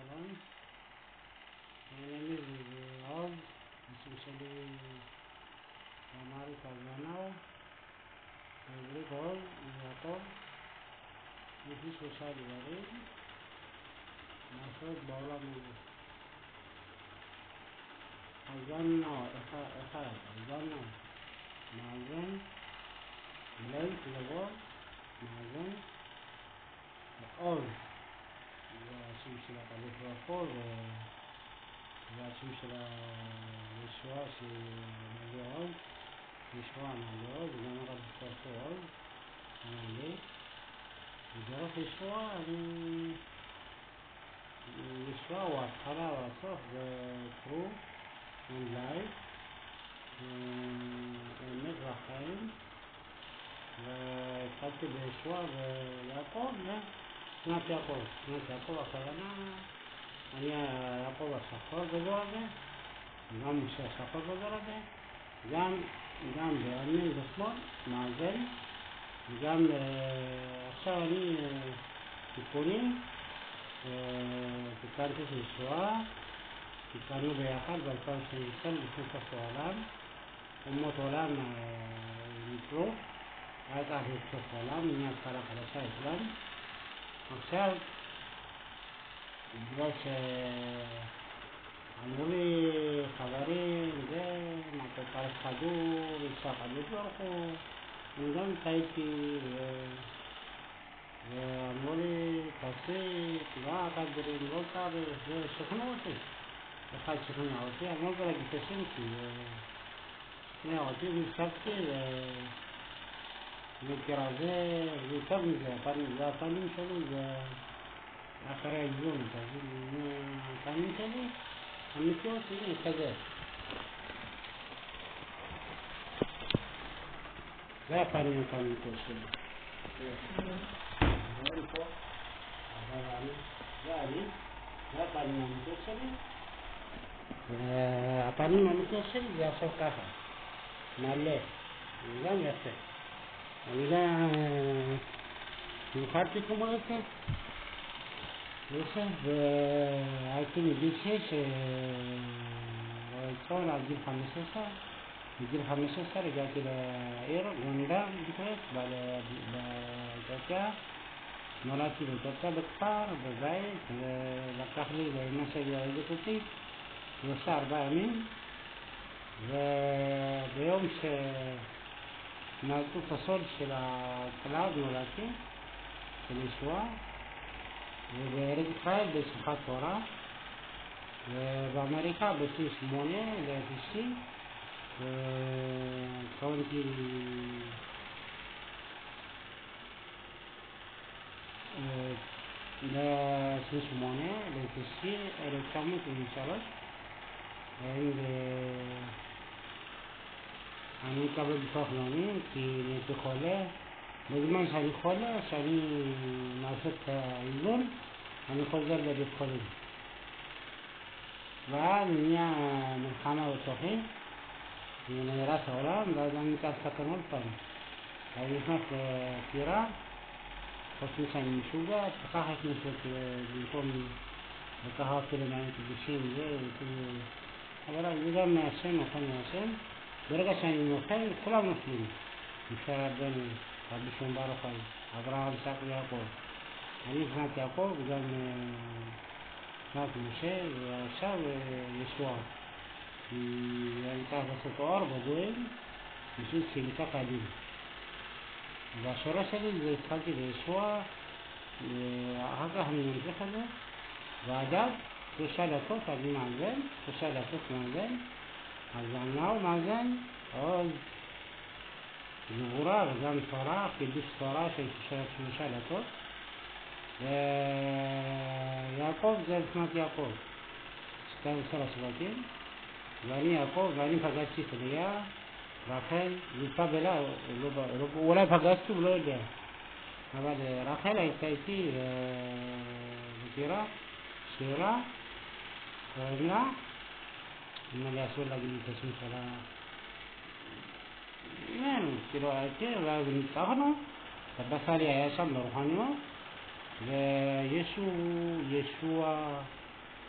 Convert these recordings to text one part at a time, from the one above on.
Shalom. My name is Oz, especially Amari Kazanao. I believe Oz, Yaakov, this is social worry. Mashod Bawla Mulu. Kazanao, Kazanao. Mazen, Blank, Logo, Mazen, Oz. והשם של הקדוש ברוך הוא והשם של הישועה שמעלה עוז, ישועה מעלה עוז, וגם הקדוש ברוך הוא עוז מעלה. ודרך ישועה ישועה הוא ההתחלה והסוף, זה true and life, אמת והחיים. והתחלתי בישועה ויעקב שנת יעקב הכוונה, אני יעקב השחור גדול הזה, גם משה השחור גדול הזה, גם בימין ושמאל, מאזן, וגם עכשיו אני תיקונים, תיקנתי של ישועה, תיקנו ביחד ב-2022 לפני סוף העולם, אומות עולם נקרו, אז עד סוף העולם, נהיה התחלה חדשה אצלם. עכשיו, בגלל שאמרו לי חברים, זה, מה כל כך חדור, יצא חדור ברחו, אני גם טעיתי, ואמרו לי, תפסיק, לא תגדירים, לא צריך, ושכנעו אותי. אחד שכנע אותי, אני לא רוצה להגיד את השם, כי שכנע אותי והפסקתי, מכירה זה, ויותר מזה, הפנים שלי זה אחרי האיזון, הפנים שלי, המציאות שלי כזה. זה הפנים שלי. זה הפנים המציאות שלי. הפנים המציאות שלי זה עכשיו ככה, מלא, גם יפה. אני גם נבחרתי כמו יפה, והייתי מגיל 6 רצון עד גיל 15, בגיל 15 הגעתי לעיר גונדר בדיוק, באתיופיה, נולדתי באתיופיה בכפר, בבית, ולקח לי לאמא שלי ללדת אותי 3-4 ימים, וביום נולדו את הסוד של הכלב, נולדתי, של ישועה, ובארץ ישראל בשמחת תורה, ובאמריקה ב-8 ל-9, וקראתי ב-8 ל-9, 1993, אני מקבל ביטוח לאומי כי הייתי חולה. בזמן שאני חולה, שאני מעשה את האיזון, אני חוזר לבית חולים. ואז נהיה מלחמה בתוכי, ונהרס העולם, ואז אני נמצא סכנה עוד פעם. אני נכנס לטירה, חושבים שאני משוגע, ככה הכניסו אותי במקום לקחה אותי למים קדושים, אבל זה גם מהשם, אוכל מהשם. ברגע שאני נופל, כולם נופלים. משה רבנו, רבי שמעון בר יוחאי, אברהם, יצחק ויעקב. אני לפני יעקב וגם לפני משה, ועכשיו ישועה. כי אני צריך לעשות אור בגויים, בשביל שניקח הדין. והשורש שלי זה התחלתי בישועה, ואחר כך אני ממשיך את זה, ואגב, 3 דקות אני מאזן, 3 דקות מאזן, הזנאו מאזן, עוז גבורה וגם תורה, חידוש תורה של 3 דקות. ויעקב זה לפנת יעקב, 12 השבטים, ואני יעקב, ואני פגשתי את ליה, רחל, יפה בלה, אולי פגשתי ולא יודע, אבל רחל הייתה איתי בטירה, שירה, קוראים לה, אם אני אסור להגיד את השם שלה, כאילו הייתי, ואז ניצחנו, הבא שלי היה שם ברוחניות, וישוע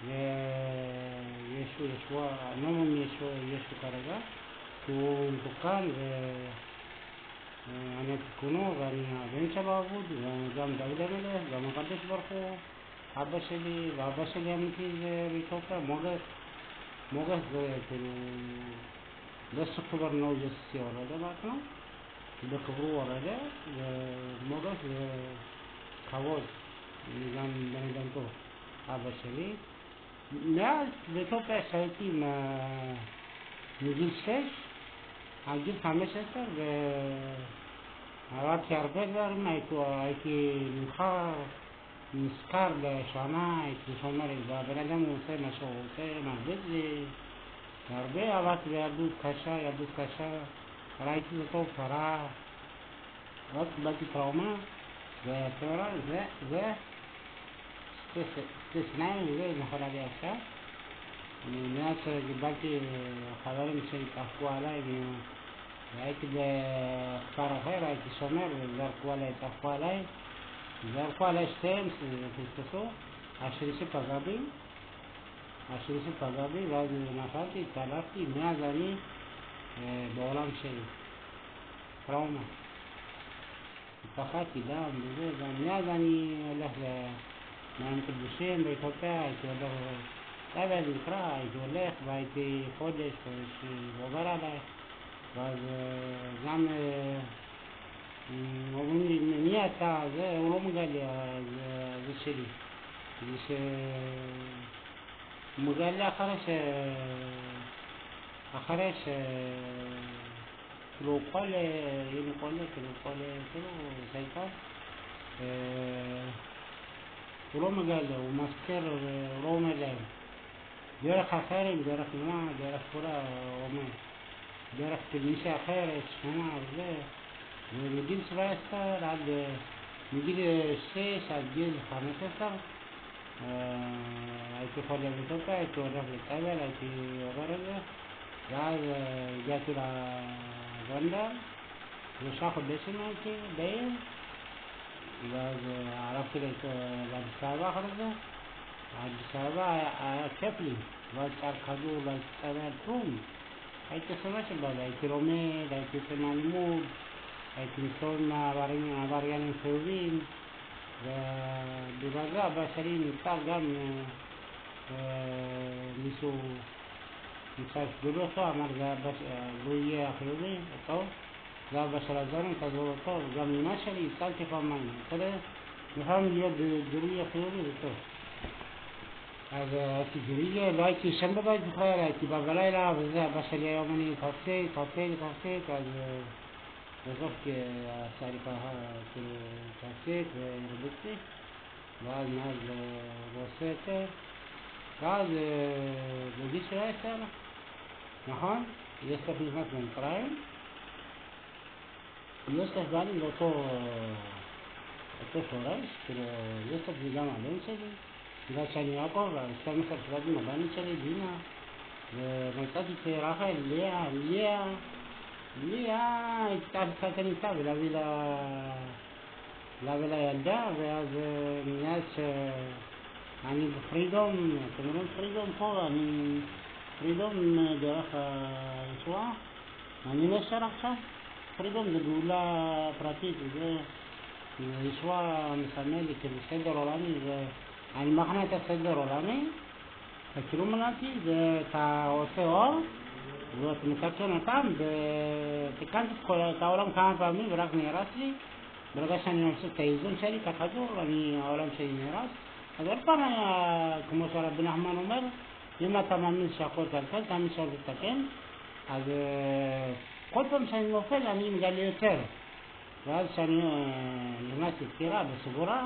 וישו, לא אומרים ישו כרגע, כי הוא מתוקן ואני התיקונו ואני הבן שלו עבוד, וגם דוד המלך, גם הקדוש ברוך הוא, אבא שלי, ואבא שלי אמיתי זה באתיופיה, מוגס זה כאילו, በሱ ክብር ነው ኢየሱስ የወረደ ማለት ነው። በክብሩ ወረደ። ሞገስ ከቦት ሚዛን በነገንቶ አበሸሊ ናስ በኢትዮጵያ ሳይቲ ንግል ሸሽ አግል ካመሸሰር በአራት ያርበዛር ማይቶ አይቲ ንኻ ምስካር ለሻማ አይቲ ሶመር ባበረደም ወሰ መሰው ወሰ ማበዝ הרבה אהבת וילדות קשה, ראיתי אותו פרה, רק קיבלתי טראומה, והטראומה זה שתי שניים וזה נכונה לי עכשיו. מאז שקיבלתי חברים שהתאפקו עליי, והייתי בכפר אחר, הייתי שומר וזרקו עליי, התאפקו עליי, זרקו עליי שתיהם, פספסו, השלישי פגע בי, ואז נפלתי, התעלפתי, מאז אני בעולם של טראומה. פחדתי דם וזה, ומאז אני הולך למים קדושים באתיופיה, הייתי הולך, אבל נקרא, הייתי הולך והייתי חודש שעובר עליי, ואז גם אומרים לי, מי אתה? זה, הוא לא מגלה, זה שלי. זה מגלה אחרי כאילו כל סייטן הוא לא מגלה, הוא מסתיר, הוא לא אומר להם דרך אחרים, דרך אמא, דרך פורה, אומר דרך מישהי אחרת, שמונה וזה, ומגיל 17 עד מגיל 6 עד גיל 15 הייתי חולה באתיופיה, הייתי הולך לטבל, הייתי עובר את זה, ואז הגעתי לגונדר, 3 חודשים הייתי בעיר, ואז ערבתי לאדיס אבבה אחרי זה. אדיס אבבה היה כיף לי, לא הייתי על כדור, לא הייתי צבע כלום, הייתי שונא של בעלי, הייתי לומד, הייתי יוצא מהלימוד, הייתי מסתובב עם עבריינים חיוביים, ובגלל זה אבא שלי נפטר גם מישהו ניסה לסגור אותו, אמר זה יהיה החיובי, טוב, זה אבא של הזרם, תעזור אותו, וגם אמא שלי הצלתי פעמיים, יכולים להיות גירוי החיובי, זה טוב. אז הייתי גירוי, לא הייתי שם בבית בכלל, הייתי בא בלילה, וזה אבא שלי היום אני תפסיק, אז בסוף עשה לי ככה, כאילו, תפסיק והרביצתי, ואז מאז לא עושה יותר, ואז בגיל 10, נכון? יוסף נכנס במצרים, יוסף בא לי לאותו שורש, כאילו, יוסף זה גם הבן שלי, בגלל שאני יעקב, 12 שבטים הבנים שלי, דינה, ומצאתי את רחל, ליה הייתה קצת ניסה ולהביא לילדה, ואז מאז שאני בפרידום, אתם רואים פרידום פה, אני פרידום דרך הישועה, אני נשר עכשיו, פרידום זה גאולה פרטית, וזה ישועה מסמל לי כאילו סדר עולמי, ואני מכנה את הסדר עולמי, כאילו מנעתי, ואתה עושה אור, ואתה מתקן אותם, ותיקנתי את העולם כמה פעמים ורק נהרס לי. ברגע שאני ממשיך את האיזון שלי, את הכדור, העולם שלי נהרס. אז עוד פעם, כמו שרבי נחמן אומר, אם אתה מאמין שהכל תלכל, תאמין שהכל תתקן, אז כל פעם שאני נופל אני מגלה יותר. ואז שאני נכנסתי פטירה בסגורה,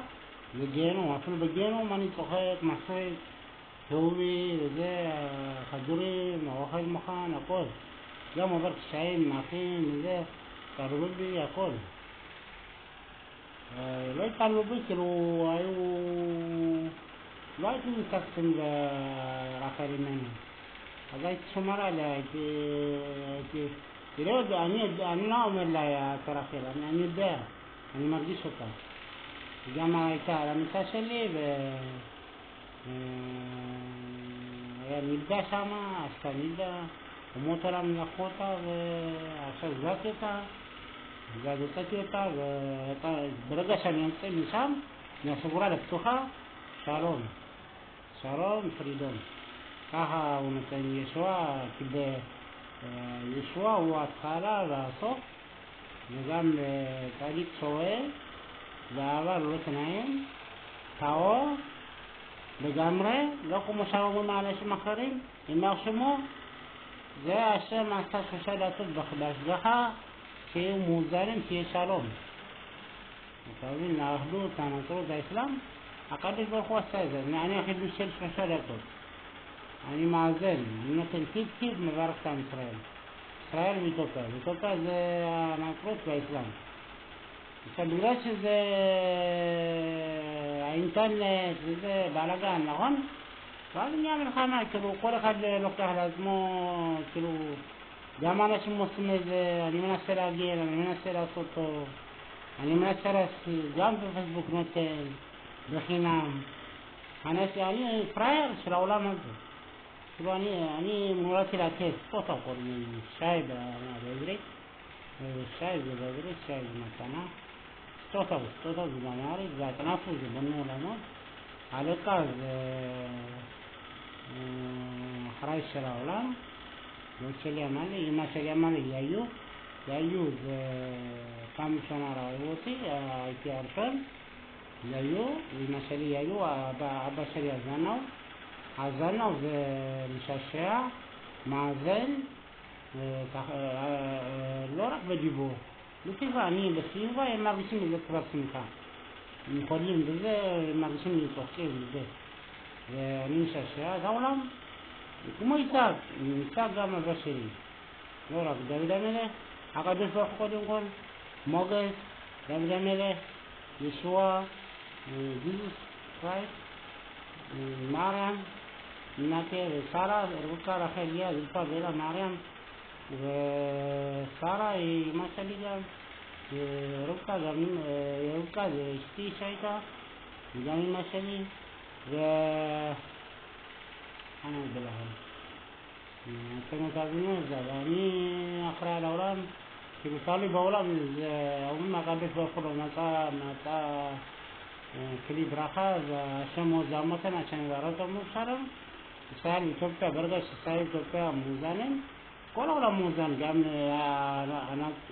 בגיהנום, אפילו בגיהנום אני צוחק, מחסק, חיובי, וזה, חדורים, האוכל מוכן, הכל. גם עובר קשיים, אחים, וזה, תעלו בי, הכל. לא התעלו בי, כאילו, לא הייתי מתעסקים ברחל ממני. אז הייתי שומר עליה, אני לא אומר לה כרחל, אני יודע, אני מרגיש אותה. גם הייתה על המיטה שלי, נפגע שמה, עשתה נפגע, אומות עולם לקחו אותה ועכשיו זרקתי אותה, הוצאתי אותה, וברגע שאני יוצא משם, מהסגורה לפתוחה, שלום פרידון. ככה הוא נותן ישוע, כי בישוע הוא התחלה והסוף, וגם צדיק שואל, ואהבה לא תנאים, טהור, לגמרי, לא כמו שאומרים על אנשים אחרים, יימח שמו, זה השם עשה שלושה דתות בהשגחה, שיהיו מאוזנים, שיהיה שלום. אתה מבין, האחדות, הנצרות, האסלאם, הקדוש ברוך הוא עשה את זה, אני החידוש של שלושה דתות. אני מאזן, אני נותן טיפ מברך את עם ישראל ואתיופיה. אתיופיה זה הנצרות והאסלאם. עכשיו בגלל שזה האינטרנט וזה בלגן, נכון? ואז נהיה מלחמה, כאילו כל אחד לוקח לעצמו, כאילו גם אנשים עושים את זה, אני מנסה להגיע, אני מנסה לעשות טוב, אני מנסה גם בפייסבוק נותן, בחינם. אני פרייר של העולם הזה. כאילו אני נולדתי להקס, סטוטה קוראים, שי בעברית, שי זה בעברית, שי זה מתנה, סטוטה זה באמרית, והתנ"פו זה בנו עולמות, הלוקה זה אחראי של העולם, דוד שלי אמר לי, אמא שלי אמר לי, יאיו זה פעם ראשונה ראו אותי, הייתי הראשון, יאיו, אמא שלי יאיו, אבא שלי הזנו זה משעשע, מאזן, לא רק בדיבור, בסביבה, אני בסביבה הם מרגישים לזה כבר שמחה, הם חולים בזה, הם מרגישים לי תוחקים בזה, ואני משעשע, זה העולם, כמו יצחק גם אבא שלי, לא רק דוד המלך, הקדוש ברוך הוא קודם כל, מוגס, דוד המלך, ישוע, ג'יזוס קרייסט, מרים, אמנתי ושרה, רבקה, רחל, ליה, זלפה, בלה, מרים, ושרה היא אמא שלי גם, רבקה זה אשתי שהייתה, וגם אמא שלי, אני אודה לכם. אתם תבינו את זה, ואני אחראי על העולם, כי מותר לי בעולם, אומרים הקדוש ברוך הוא מצא כלי ברכה, והשם הוא זה המתנה, השם והראות המאושרים, ישראל ואתיופיה, ברגע שישראל ואתיופיה מאוזנים, כל העולם מאוזן, גם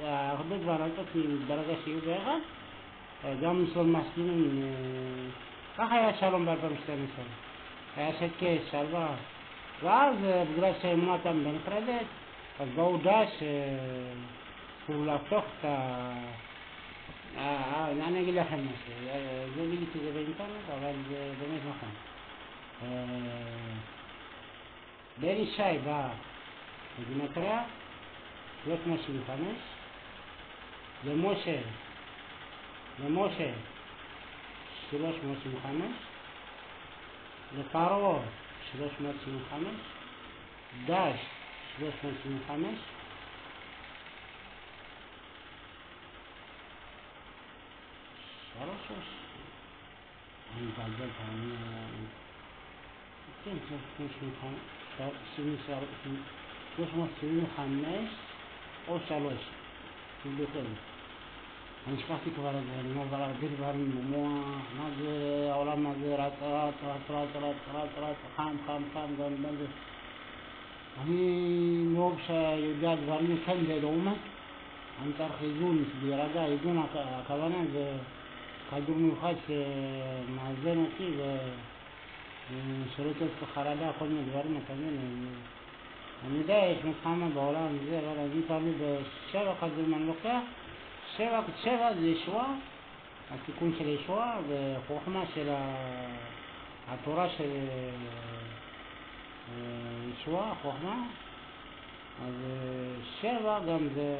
האחדות והנצרות ברגע שיהיו ביחד, גם ישראל מסכימים, ככה היה שלום ב-2012, היה שקט, שלווה, ואז בגלל שאמונתם בנפרדת, אז באו דאעש, כאילו להפתוח את אני אגיד לכם משהו, זה גיליתי זה באינטרנט, אבל זה באמת נכון. בן ישי בא בגימטריה 375, למשה 375, לפרעה 375, דאעש 375, אני מבלבל פעמים, כן, 375 או 3, תבדוקו. אני שכחתי כבר את זה, אני אומר כבר הרבה דברים במוח, מה זה העולם הזה, רץ, חם, גם זה. אני נוהג שיודע דברים כן ולעומת, אני צריך איזון, להירגע, איזון הכוונה זה כדור מיוחד שמאזן אותי ושלא תעשה חרדה, כל מיני דברים, אתה מבין? אני יודע, יש מלחמה בעולם הזה, אבל אני תמיד בשבע כדורים אני לוקח, שבע זה ישוע, התיקון של ישוע, וחוכמה של התורה של ישוע, חוכמה, אז שבע גם זה,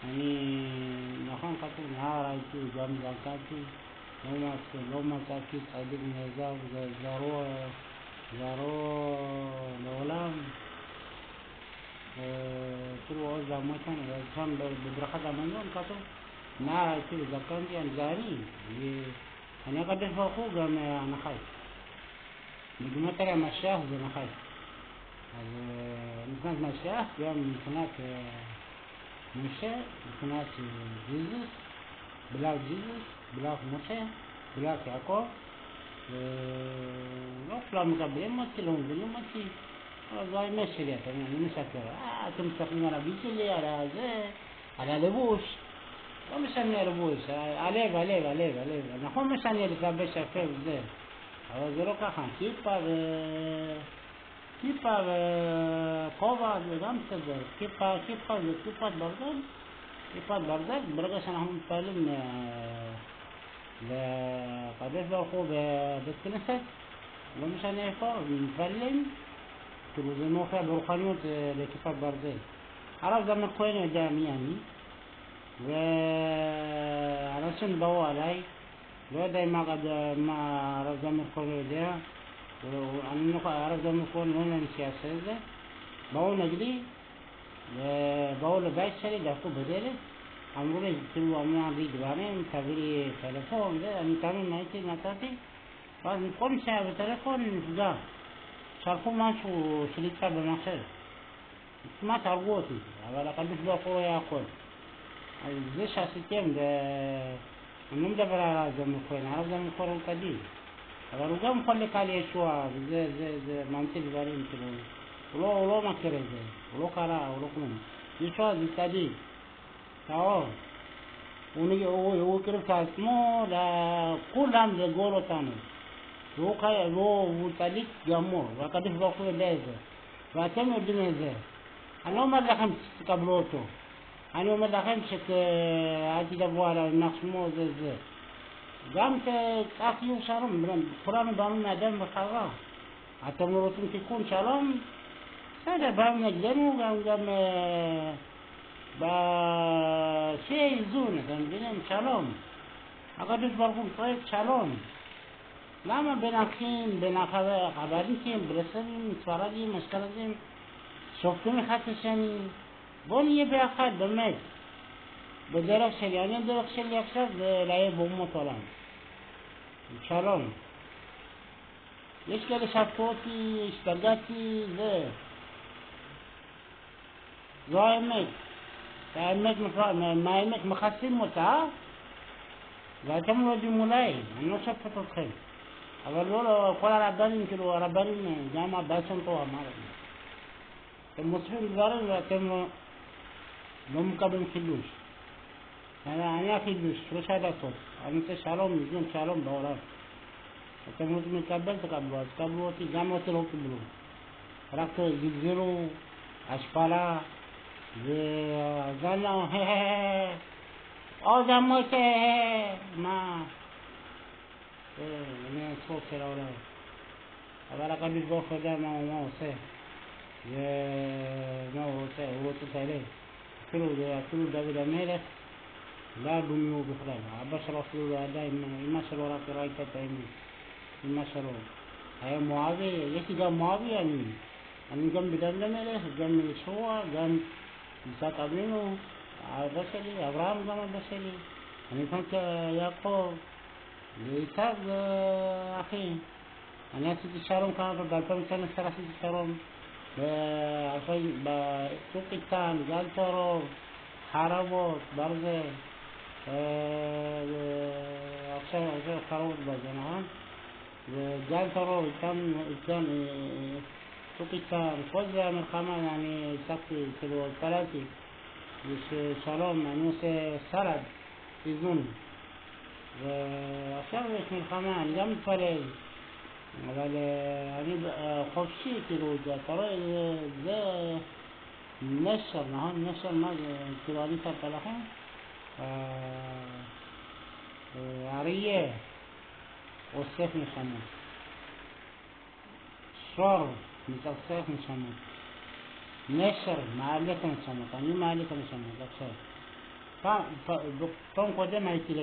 אני נכון כתוב, נער הייתי, גם זקנתי, לא מצאתי צדיק נעזב, זרוע לעולם, כאילו עוד למותן, שם בברכת המזון כתוב, נער הייתי וזקנתי, זה אני הקדוש ברוך הוא גם הנחי. בגימטריה משיח זה נחש. אז מבחינת משיח, גם מבחינת משה, מבחינת ג'יזוס, בלק ג'יזוס, בלק משה, בלק יעקב. לא כולם מקבלים אותי, לא מבינים אותי. אבל זו האמת שלי, אני משקר. אתם מסתכלים על הביט שלי, על הזה, על הלבוש. לא משנה הלבוש, הלב. נכון משנה להתלבש יפה וזה. אבל זה לא ככה. כיפה וכובע זה גם בסדר. כיפה זה כיפת ברזל. כיפת ברזל, ברגע שאנחנו מתפעלים לקדוש ברוך הוא בבית כנסת, לא משנה איפה, מתפעלים, כאילו זה מופיע ברוחניות לכיפת ברזל. הרב זמיר כהן יודע מי אני, ואנשים באו עליי, לא יודע מה הרב זמיר כהן יודע, הרב זמיר כהן לא יודע שיעשה את זה, באו נגדי, ובאו לבית שלי, דפקו בדלת, אמרו לי, כאילו אמרו לי דברים, תביא לי טלפון, אני תמיד נתתי, ואז כל מי שהיה בטלפון נפגע, שלחו משהו שליטה במחשב, כמעט הרגו אותי, אבל הקדוש ברוך הוא היה הכל. אז זה שעשיתם, אני לא מדבר על הרב זמיר כהן, הרב זמיר כהן הוא צדיק, אבל הוא גם חולק על ישוע, וזה ממציא דברים, כאילו, הוא לא מכיר את זה, הוא לא קרא, הוא לא כלום. ישוע זה צדיק, טהור, הוא הקריב את עצמו לכולם לגאול אותנו, והוא צדיק גמור, והקדוש ברוך הוא יודע את זה, ואתם יודעים את זה. אני לא אומר לכם שתקבלו אותו, אני אומר לכם שאל תדברו עליו, נחשמו זה. גם כך יהיו שלום, כולנו באנו מאדם וחווה. אתם לא רוצים תיקון שלום? בסדר, באנו נגדנו גם שיהיה איזון, אתם מבינים? שלום. הקדוש ברוך הוא צריך שלום. למה בין אחים, בין חב"דניקים, ברסלבים, ספרדים, אשכנזים, שופטים אחד את השני? בואו נהיה ביחד, באמת. בדרך שלי, הדרך שלי עכשיו זה לההיה באומות עולם. שלום. יש כאלה שפטו אותי, השתגעתי, זו האמת. מהאמת מכסים אותה, ואתם לא יודעים אולי, אני לא שפט אתכם. אבל לא, כל הרבנים, כאילו הרבנים, גם הבעל שם טוב אמר לי. אתם מוספים דברים ואתם לא מקבלים חידוש. אני החידוש, 3 דקות. אני רוצה שלום, מזין שלום בעולם. אתם רוצים לקבל, תקבלו, אז תקבלו אותי, גם אותי לא קיבלו. רק זלזלו, השפלה, וזלנו, עוד המוטה, מה? זה הצחוק של העולם. אבל הקדוש ברוך הוא יודע מה הוא עושה. ומה הוא רוצה, הוא רוצה את הלב. אפילו דוד המלך, לא דומיו בכלל. אבא שלו אפילו לא ידע, אמא שלו רק ראיתה את האמת. אמא שלו. היה מואבי, יש לי גם מואבי, אני גם בדוד המלך, גם ישוע, גם יצחק אבינו, האבא שלי, אברהם גם אבא שלי. אני פנתי יעקב, ויצחק אחי. אני עשיתי שלום כמה ב-2012 עשיתי שלום. בצוק איתן, גל טרור, חרבות, ברזל, עכשיו חרבות ברזל, נכון? וגל טרור, איתן, צוק איתן, כל זה המלחמה, אני הצגתי, כאילו, התפללתי, ושלום, אני עושה סלד, איזון, ועכשיו יש מלחמה, אני גם מתפלל, אבל אני חופשי, כאילו, אתה רואה, זה נשר, נכון? נשר, מה זה? כאילו, אני אספר לכם? אריה אוסף נשמות, שור מצפצף נשמות, נשר מעלה את הנשמות, אני מעלה את הנשמות, עכשיו. פעם קודם הייתי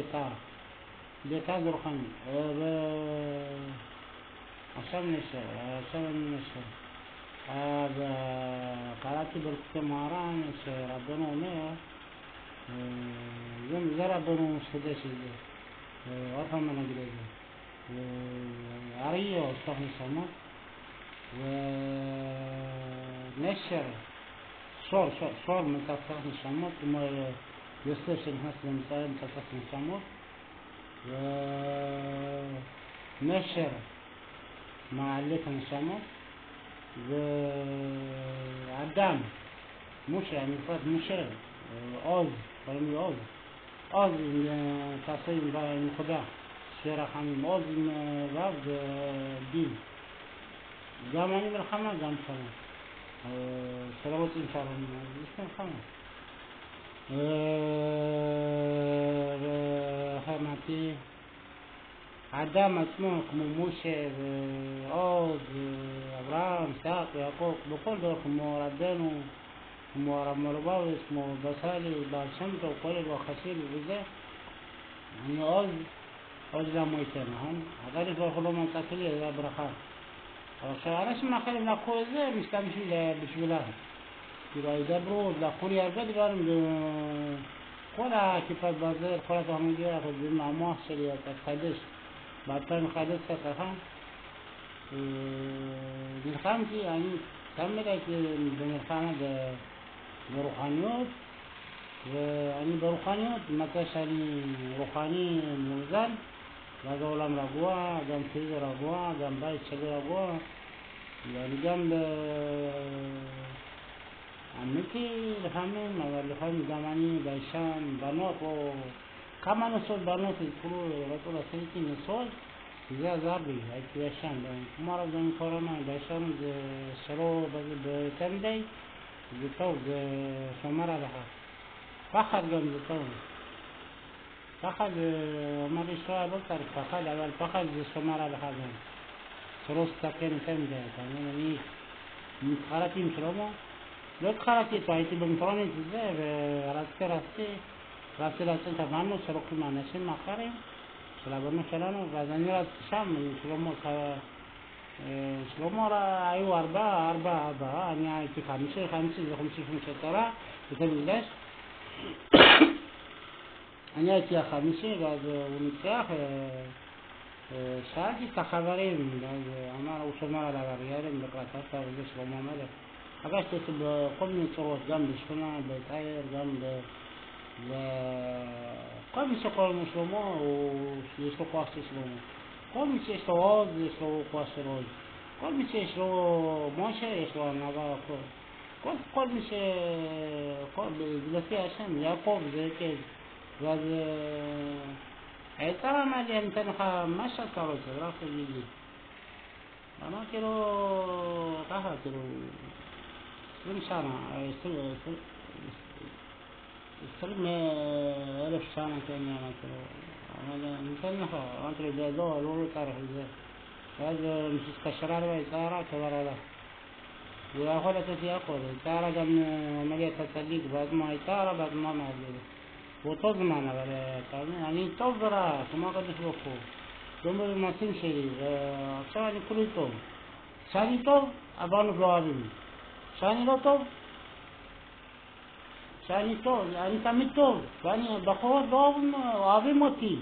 לקה זה רוחני, עכשיו אני נשר. קראתי ברקתי מהר"ן שרבנו אומר, זה רבנו שודש את זה, עוד פעם נגיד את זה, אריה אוסף נשמות, ונשר, שור מצצח נשמות, כמו יוסף שנכנס למצרים מצצח נשמות, ונשר מעלה את הנשמות, ואדם, משה, המפרט משה, עוז, קוראים לי עוז, עוז עם תעשה עם נקודה, שתי רחמים, עוז עם ו' ודיל, גם אני מלחמה, גם שלום, שלא רוצים שלום, אז יש מלחמה. אמרתי, האדם עצמו כמו משה ועוז, אברהם, יצחק ויעקב, בכל דור כמו רבנו, כמו הרב מלובביץ', כמו בסלי, בעל שם טוב, כל אלו החסיד וזה, אני עוז למו איתן, נכון? הקדוש ברוך הוא לא מצאתי לי, זה הברכה. אבל כשאנשים אחרים לקחו את זה, משתמשים בשבילם. כאילו ידברו, לקחו לי הרבה דברים, כל הכיפת ברזל, כל התלמידים, חושבים מהמוח שלי, אתה תחדש. ב-2011 ככה, נלחמתי, אני תמיד הייתי במלחמה ברוחניות, ואני ברוחניות, מתי שאני רוחני מאוזן, ואז העולם רגוע, גם פיזי רגוע, גם בית שלי רגוע, ואני גם אמיתי לפעמים, אבל לפעמים גם אני ביישן, בנות או כמה נוסעות בנות רצו לעשות איתי נוסעות, זה עזר לי, הייתי ביישן, כמו הרב דני קורונה, ביישן זה שלא ביותר מדי, זה טוב, זה שומר עליך. פחד גם זה טוב. פחד, אומר ישראל לא צריך פחד, אבל פחד זה שומר עליך גם. שלא סתכן יותר מדי, אתה מבין? אני התחרתי עם שלמה, לא התחרתי איתו, הייתי במטרונית וזה, ורציתי להציל את הבנות שלוקחים האנשים האחרים, של הבנות שלנו, ואז אני רציתי שם, שלמה היו ארבעה, אני הייתי חמישי, זה 50 שנה, יותר מגדש. אני הייתי החמישי, ואז הוא ניצח, שאלתי את החברים, ואז אמר, הוא שומר על הריילים בקרטטה וזה שלמה המלך. פגשתי אותו בכל מיני צורות, גם בשכונה, בעיר, גם כל מי שקוראים לו שלמה, יש לו כוח של שלמה. כל מי שיש לו עוז, יש לו כוח של עוז. כל מי שיש לו משה, יש לו ענווה. כל מי לפי השם, יעקב זה כן. ואז היצר אמר לי, אני אתן לך מה שאתה רוצה, רק תגיד לי. אמרתי לו, ככה, 20 שנה, 20,000 שנה כן, אמרתי לו, אני אתן לך, אמרתי לו, זה לא צריך את זה. ואז כשהתקשרה לו היצרה, כבר הלך. הוא יכול לתת לי הכל, היצרה גם אומר לי, אתה צדיק, ואז מה היצרה, ואז מה מעזל. באותו זמן, אבל אני טוב ורע, כמו הקדוש ברוך הוא. לא במעשים שלי, ועכשיו אני כולי טוב. כשאני טוב, הבנות לא אוהבים. כשאני לא טוב, אני תמיד טוב, ואני בחורות לא אוהבים אותי.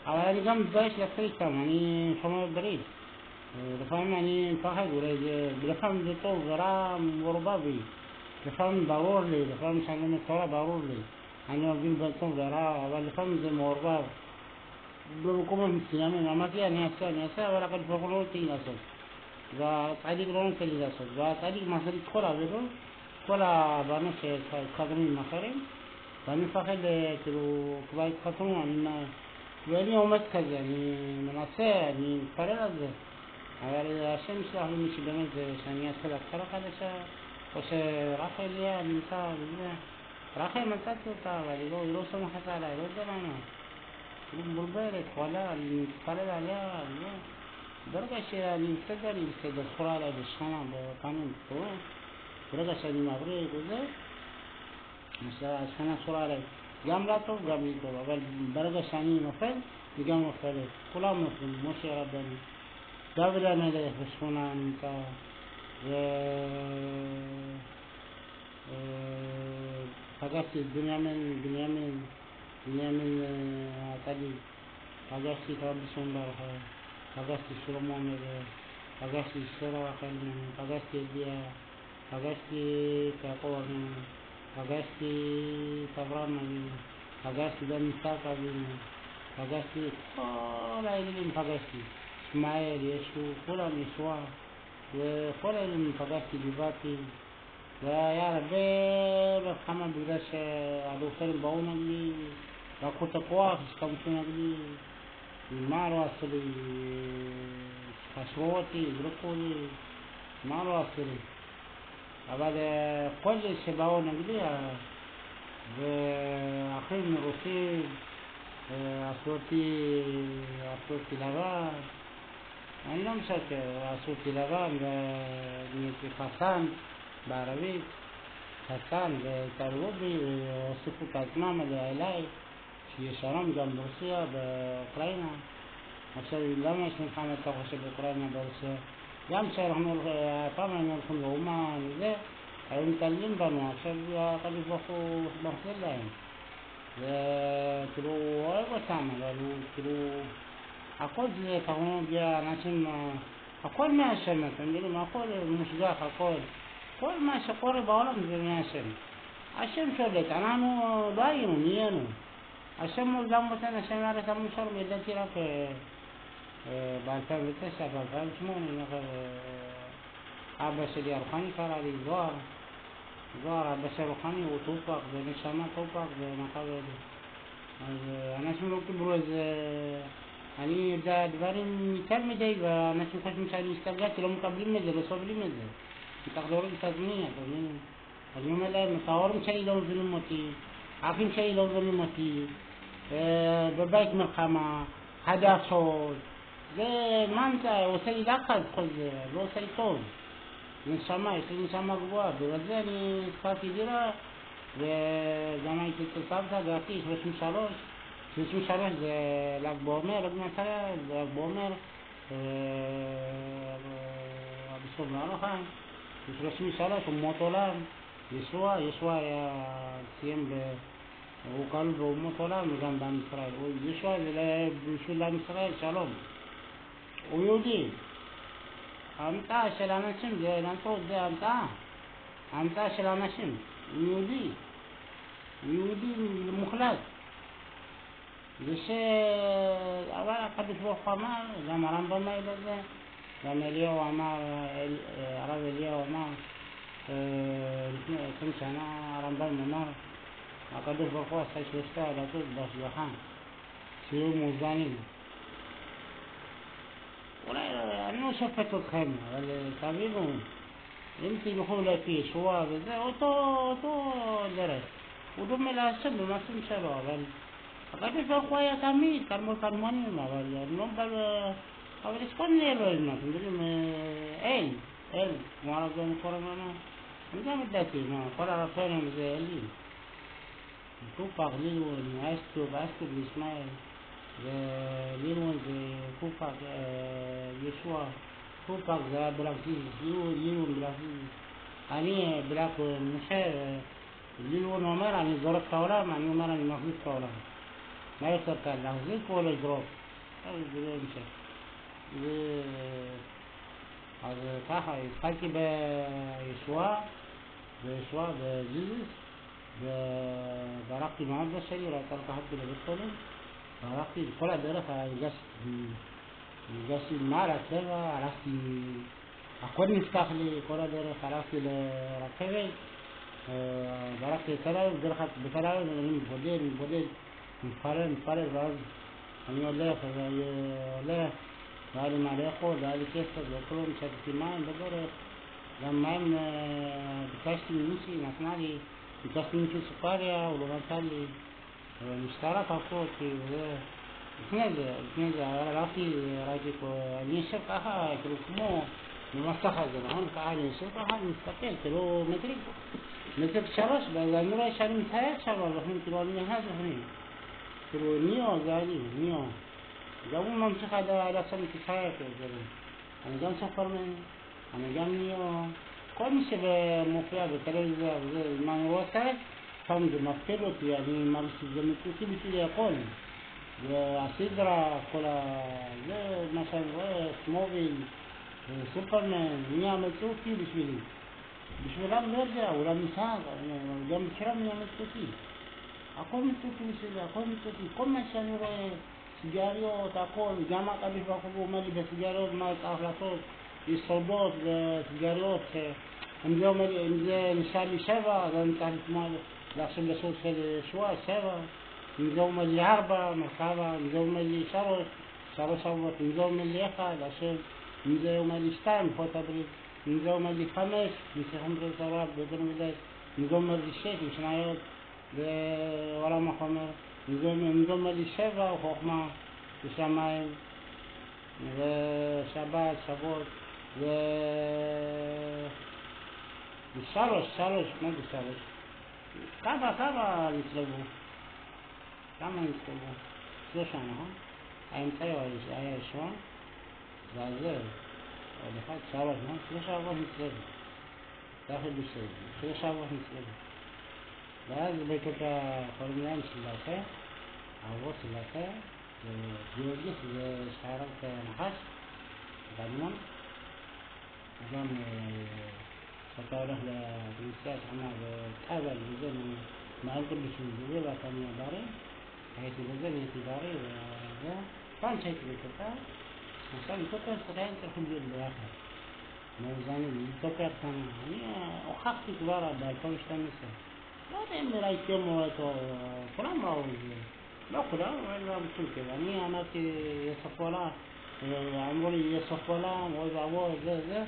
אבל אני גם מתבייש להפריע איתם, אני שומר ברית. לפעמים אני מפחד, לפעמים זה טוב ורע מורבב לי. לפעמים ברור לי, לפעמים שאני לומד תורה ברור לי. אני מבין בין טוב ורע, אבל לפעמים זה מעורבב. במקומות מסוימים, אמרתי אני אעשה, אבל הקדוש ברוך הוא לא נותן לי לעשות. והצדיק לא נותן לי לעשות. והצדיק מחזיר את כל העבירות, כל הבנות שהתחתנו עם אחרים, ואני מפחד, כאילו, כבר התחתנו, ואני עומד כזה, אני מנסה, אני מתפלל על זה. אבל השם שלח לי מי שבאמת זה שאני אעשה להתחלה חדשה, או שרחל יהיה נמצא וזה. רחל מצאתי אותה, אבל היא לא סומכת עליי, לא יודע למה. היא מבולבלת, חולה, אני מתפלל עליה, וזה. ברגע שאני בסדר, זכורה עליי בשכנה, בפנים, ברגע שאני מבריק וזה, השכנה זכורה עליי. גם לה טוב, גם לי טוב, אבל ברגע שאני נופל, היא גם נופלת. כולם נופלים, משה רבנו. דוד המלך בשכונה נמצא, פגשתי את בנימין הצדיק, פגשתי את רבי שמעון בר יוחאי, פגשתי שלמה המלך, פגשתי סורה ממנו, פגשתי את ליה, פגשתי את יעקב אבינו, פגשתי את אברהם אבינו, פגשתי גם יצחק אבינו, פגשתי את כל האלים, פגשתי ישמעאל, ישו, כולם, ישוע, וכל האלים פגשתי, דיברתי, והיה הרבה כמה בגלל שהדוקטורים באו נגדי, לקחו את הכוח, השתמשו נגדי, מה לא עשו לי, חשבו אותי, זרקו לי, מה לא עשו לי. אבל כל זה שבאו נגדי, ואחרים מרוסים, עשו אותי לבן, אני לא משקר, עשו אותי לבן, ונהייתי חסן בערבית, חסן, והתערבו בי, והוסיפו את עצמם אליי, שיש שלום גם ברוסיה, באוקראינה. עכשיו, למה יש מלחמת אתה חושב באוקראינה, ברוסיה? גם כשאנחנו פעם היינו הולכים לאומן וזה, היו מתעללים בנו, עכשיו הקדוש ברוך הוא מחזיר להם. וכאילו הוא אוהב אותם, אבל הוא כאילו, הכל זה טכנולוגיה, אנשים, הכל מהשם, אתם יודעים, הכל מושגח, הכל. כל מה שקורה בעולם זה מהשם. השם שולט, אנחנו לא היינו, נהיינו. השם הוא גם נותן, השם יארץ הממשל, ידעתי רק ב-2009, ב-2008, אבא שלי הרוחני קרא לי, זוהר, אבא שלי רוחני הוא טופח, ונשמה טופח, ומחבר. אז אנשים לא קיבלו איזה, אני יודע דברים יותר מדי, ואנשים חושבים שאני הסתגרתי, לא מקבלים את זה, לא סובלים את זה. תחזור את עצמי, אז אני אומר להם, את ההורים שלי לא מבינים אותי, האחים שלי לא מבינים אותי, בבית מלחמה, חדשות, זה מנצה, עושה לי לחץ כל זה, לא עושה לי טוב. נשמה, יש לי נשמה גבוהה, בגלל זה אני שכרתי דירה, וגם הייתי אצל סבתא, גרתי 33 זה ל"ג בעומר, ל"ג בעומר, זה ל"ג בעומר, בסוף מהלוחם, 33 אומות עולם, ישוע היה סיים, הוא כלול באומות עולם וגם בעם ישראל, ישוע זה בשביל עם ישראל, שלום, הוא יהודי. ההמצאה של האנשים זה לנצרות, זה ההמצאה של האנשים, הוא יהודי מוחלט. זה אבל הקדוש ברוך הוא אמר, גם הרמב"ם מעיד על זה, גם הרב אליהו אמר, לפני 20 שנה הרמב"ם אמר, הקדוש ברוך הוא עשה שלושת הדתות בהשגחה, שיהיו מאוזנים. אולי אני לא שופט אתכם, אבל תבינו, אם תלכו לפי ישוע וזה, אותו דרך. הוא דומה להשם במעשים שלו, אבל הקדוש ברוך הוא היה תמיד, כמונים, אבל יש כל מיני אלוהים, אתם יודעים, אל, כמו הרב גאון קוראים לנו, אני גם ידעתי, כל הרפאים זה אלים. קופח, לילון, אסטוב וישמעאל, ולילון זה קופח, ישוע, קופח זה היה בלקזיז, לילון בלקזיז. אני בלק משה, לילון אומר, אני זורק את העולם, אני אומר, אני מחזיק את העולם. מה יותר קל, להחזיק או לזרוק? זה לא המשך. אז ככה, התחלתי בישוע, בזיזוס, וברחתי מאבא שלי, רצה לקחתי לבית חולים, ברחתי כל הדרך, הרגשתי מעל הטבע, הכל נפתח לי כל הדרך, הלכתי לרכבת, ברחתי לתל אביב, בתל אביב אני מתבודד, מתפלל, ואז אני הולך, והיה לי מה לאכול, והיה לי כסף, וכלום, שתתי מים בדרך, גם מים ביקשתי ממישהי, נתנה לי, ביקשתי מישהו סוכריה, הוא לא נתן לי, משטרה תקפו אותי, וזה, לפני זה, הלכתי, ראיתי פה, אני יושב ככה, כאילו כמו במסך הזה, נכון? ככה אני יושב ככה, אני מסתכל, כאילו מטריק 3, ואז אני רואה שאני מתחייך שם, ולכן כאילו אני נכנס לפנים. כאילו ניאו, זה אני, ניאו. גם הוא ממשיך עד עכשיו מתחייך, אני גם סופרמן, אני גם ניאו. כל מי שמופיע בטלוויזיה וזה, מה אני רואה סרט, פעם זה מפחיד אותי, אני מרגיש שזה מקוטי בשבילי הכל. והסדרה, כל זה מה שאני רואה, סמוביל, سوبرمان يعمل فيه بشويلام نرجع ولا مساق جنب كرام يعمل فيه أقوم فيه أقوم فيه كم شانوا سيجاريو تأكل جامعة أبي فاكو مالي بسيجاريو ما تعرفلاتو يصودوت سيجاريو إمزاو مالي إمزاو نشالي شبا لأن تعرف مال لأحسن لصوت في شوا شبا إمزاو مالي عربة مركبة إمزاو مالي شروط إمزاو مالي أخذ عشان إمزاو مالي شتام فوتابري إمزاو مالي خمس مسيحهم بالزراب بدون مدد إمزاو مالي شيء مش نعيط ولا مخمر إمزاو مالي شبا وخوخما وشمايم وشبات شبوت وشالوش ما بشالوش كذا يسلبوا كما يسلبوا شلون ها أيام تيوش شلون زازر ولا حد شالوش ما شلون الله يسلبوا داخل بالشيء شلون الله يسلبوا لازم بيتك فرميان سلاسة أو سلاسة جوجس شعرك نحاس بعدين نظام فتوره للمساس عنا بتابع الجزء مع كل شيء جزء كان داري حيث الجزء يتداري وذا كان شيء بكتة مثلا كتة سرعين تخرج الآخر موزاني كتة كان يعني أخاف كبارة بالكوش تنسى لا تهم رأي كم وتو كلام راوي لا كلام ولا بقول كذا يعني أنا في يسقولا عمري يسقولا وذا ذا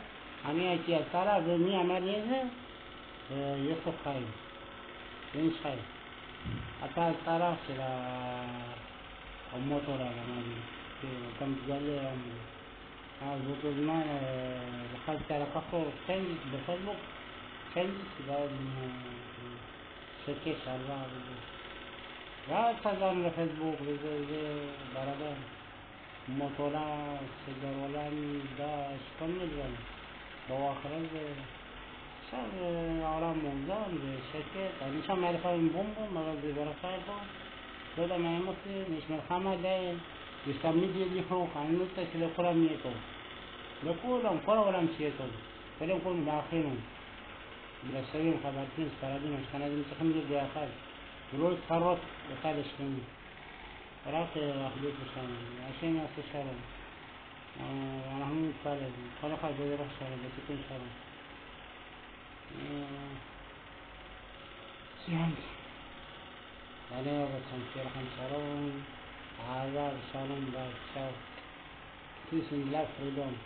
أنا أكيد ترى بني عمليه يسوق خير إن شاء الله أتى ترى سلا الموتور على مالي كم تقولي هذا بقول ما دخلت على كفر سند بفيسبوك سند بعد شكيت الله لا تزال الفيسبوك زي برادر موتورا سيجارولان داش كمل بواخر صار عالم موزان شركات يعني شو معرفة من بومبو ما بدي برفايبو كذا ما يمكن مش مرخامة ده يستعمل دي يخرج عنه تسلي كلام ميتو لكولهم كلام مشيتو كلام كون داخلهم برسالين خبرتين سردين مش كنا دي تخمد دي آخر يقول تفرط وخالص فيني رأيت أخذت بشان عشان أستشاره أنا هم طالب خلاص بدي أروح شغل بس يكون شغل يعني أنا بس راح نشارون هذا شغلهم بعد شاف كيس لا فريدون